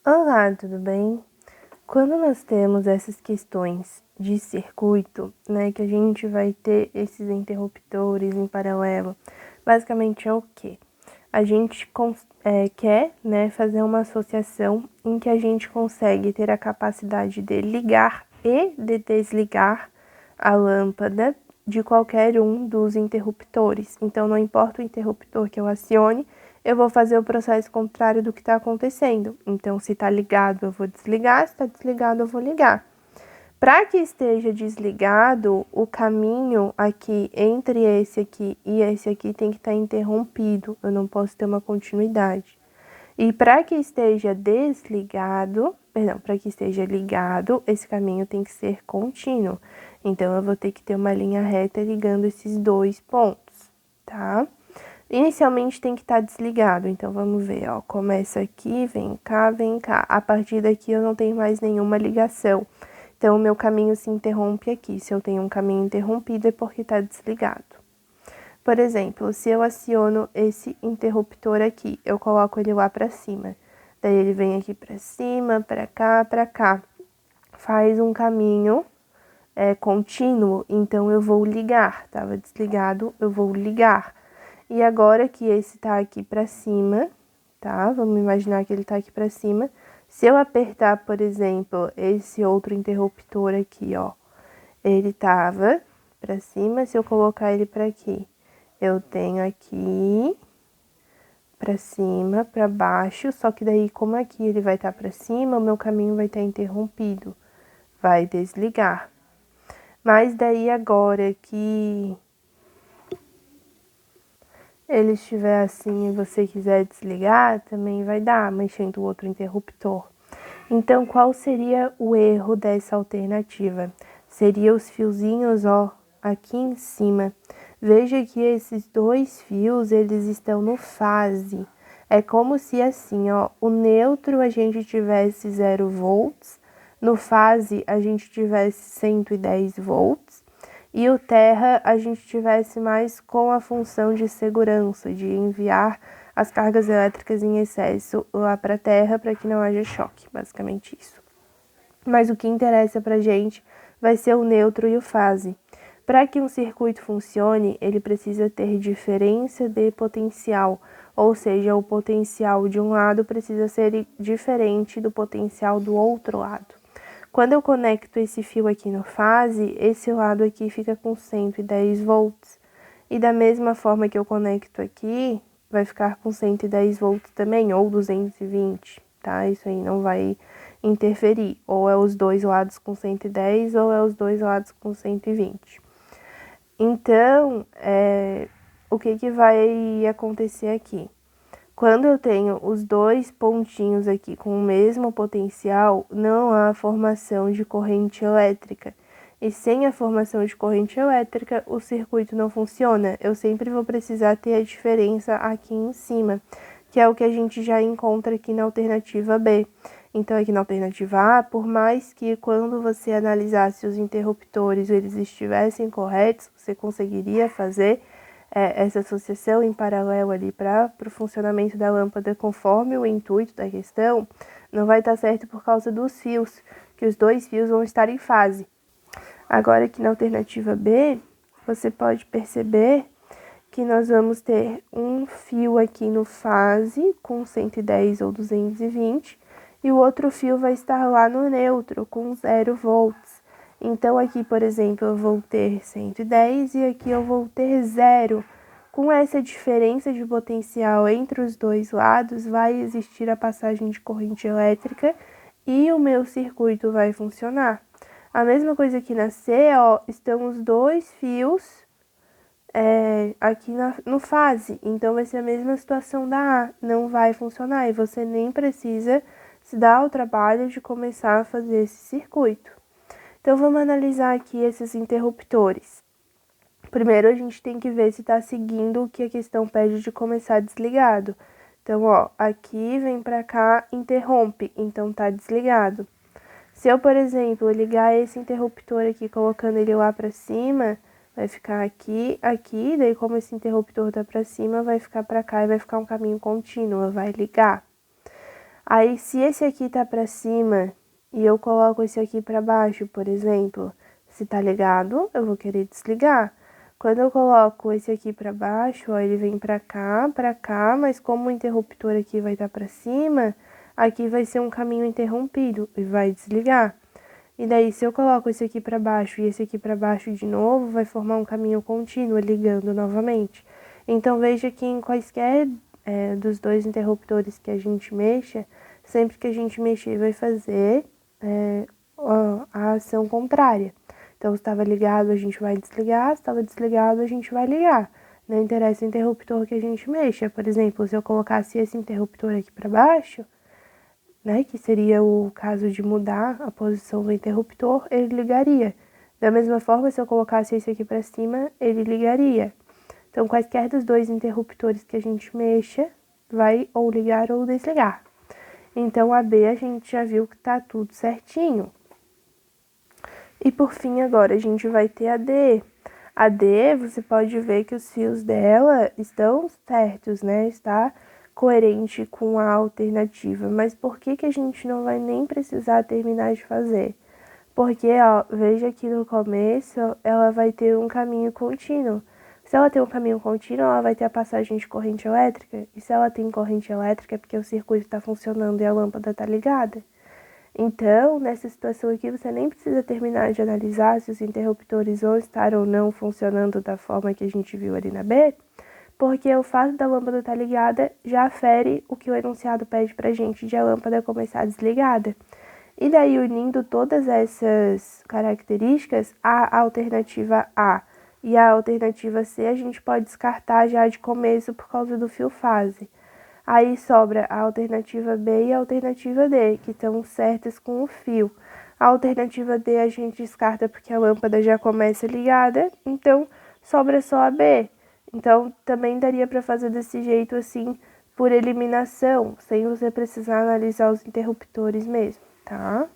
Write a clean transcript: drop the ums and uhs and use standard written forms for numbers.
Olá, tudo bem? Quando nós temos essas questões de circuito, né, que a gente vai ter esses interruptores em paralelo, basicamente é o quê? A gente quer, né, fazer uma associação em que a gente consegue ter a capacidade de ligar e de desligar a lâmpada de qualquer um dos interruptores. Então, não importa o interruptor que eu acione, eu vou fazer o processo contrário do que está acontecendo. Então, se está ligado, eu vou desligar, se está desligado, eu vou ligar. Para que esteja desligado, o caminho aqui entre esse aqui e esse aqui tem que estar interrompido. Eu não posso ter uma continuidade. E para que esteja para que esteja ligado, esse caminho tem que ser contínuo. Então, eu vou ter que ter uma linha reta ligando esses dois pontos, tá? Inicialmente tem que estar desligado, então vamos ver, ó, começa aqui, vem cá, vem cá. A partir daqui eu não tenho mais nenhuma ligação, então o meu caminho se interrompe aqui. Se eu tenho um caminho interrompido é porque está desligado. Por exemplo, se eu aciono esse interruptor aqui, eu coloco ele lá para cima. Daí ele vem aqui para cima, para cá, faz um caminho contínuo, então eu vou ligar. Estava desligado, eu vou ligar. E agora que esse tá aqui pra cima, tá? Vamos imaginar que ele tá aqui pra cima. Se eu apertar, por exemplo, esse outro interruptor aqui, ó, ele tava pra cima. Se eu colocar ele pra aqui, eu tenho aqui pra cima, pra baixo. Só que daí, como aqui ele vai estar pra cima, o meu caminho vai estar interrompido. Vai desligar. Mas daí agora que ele estiver assim e você quiser desligar, também vai dar, mexendo o outro interruptor. Então, qual seria o erro dessa alternativa? Seria os fiozinhos, ó, aqui em cima. Veja que esses dois fios, eles estão no fase. É como se assim, ó, o neutro a gente tivesse 0 volts, no fase a gente tivesse 110 volts, e o terra a gente tivesse mais com a função de segurança, de enviar as cargas elétricas em excesso lá para a terra para que não haja choque, basicamente isso. Mas o que interessa para a gente vai ser o neutro e o fase. Para que um circuito funcione, ele precisa ter diferença de potencial, ou seja, o potencial de um lado precisa ser diferente do potencial do outro lado. Quando eu conecto esse fio aqui no fase, esse lado aqui fica com 110 volts. E da mesma forma que eu conecto aqui, vai ficar com 110 volts também, ou 220, tá? Isso aí não vai interferir. Ou é os dois lados com 110, ou é os dois lados com 120. Então, o que vai acontecer aqui? Quando eu tenho os dois pontinhos aqui com o mesmo potencial, não há formação de corrente elétrica. E sem a formação de corrente elétrica, o circuito não funciona. Eu sempre vou precisar ter a diferença aqui em cima, que é o que a gente já encontra aqui na alternativa B. Então, aqui na alternativa A, por mais que quando você analisasse os interruptores eles estivessem corretos, você conseguiria fazer essa associação em paralelo ali para o funcionamento da lâmpada conforme o intuito da questão, não vai estar certo por causa dos fios, que os dois fios vão estar em fase. Agora aqui na alternativa B, você pode perceber que nós vamos ter um fio aqui no fase com 110 ou 220 e o outro fio vai estar lá no neutro com 0 volts. Então, aqui, por exemplo, eu vou ter 110 e aqui eu vou ter 0. Com essa diferença de potencial entre os dois lados, vai existir a passagem de corrente elétrica e o meu circuito vai funcionar. A mesma coisa aqui na C, ó, estão os dois fios aqui no fase, então vai ser a mesma situação da A, não vai funcionar e você nem precisa se dar ao trabalho de começar a fazer esse circuito. Então, vamos analisar aqui esses interruptores. Primeiro, a gente tem que ver se está seguindo o que a questão pede de começar desligado. Então, ó, aqui vem para cá, interrompe, então tá desligado. Se eu, por exemplo, ligar esse interruptor aqui, colocando ele lá para cima, vai ficar aqui, aqui, daí como esse interruptor tá para cima, vai ficar para cá e vai ficar um caminho contínuo, vai ligar. Aí, se esse aqui tá para cima e eu coloco esse aqui para baixo, por exemplo, se tá ligado, eu vou querer desligar. Quando eu coloco esse aqui para baixo, ó, ele vem para cá, mas como o interruptor aqui vai estar para cima, aqui vai ser um caminho interrompido e vai desligar. E daí, se eu coloco esse aqui para baixo e esse aqui para baixo de novo, vai formar um caminho contínuo, ligando novamente. Então, veja que em quaisquer dos dois interruptores que a gente mexa, sempre que a gente mexer, vai fazer a ação contrária. Então, se estava ligado, a gente vai desligar, se estava desligado, a gente vai ligar. Não interessa o interruptor que a gente mexa. Por exemplo, se eu colocasse esse interruptor aqui para baixo, né, que seria o caso de mudar a posição do interruptor, ele ligaria. Da mesma forma, se eu colocasse esse aqui para cima, ele ligaria. Então, quaisquer dos dois interruptores que a gente mexa, vai ou ligar ou desligar. Então, a B a gente já viu que tá tudo certinho. E por fim, agora a gente vai ter a D. A D, você pode ver que os fios dela estão certos, né? Está coerente com a alternativa. Mas por que a gente não vai nem precisar terminar de fazer? Porque, ó, veja que no começo ela vai ter um caminho contínuo. Se ela tem um caminho contínuo, ela vai ter a passagem de corrente elétrica. E se ela tem corrente elétrica, é porque o circuito está funcionando e a lâmpada está ligada. Então, nessa situação aqui, você nem precisa terminar de analisar se os interruptores vão estar ou não funcionando da forma que a gente viu ali na B, porque o fato da lâmpada estar ligada já afere o que o enunciado pede pra gente de a lâmpada começar desligada. E daí, unindo todas essas características, a alternativa A e a alternativa C a gente pode descartar já de começo por causa do fio fase. Aí sobra a alternativa B e a alternativa D, que estão certas com o fio. A alternativa D a gente descarta porque a lâmpada já começa ligada, então sobra só a B. Então também daria para fazer desse jeito assim, por eliminação, sem você precisar analisar os interruptores mesmo, tá?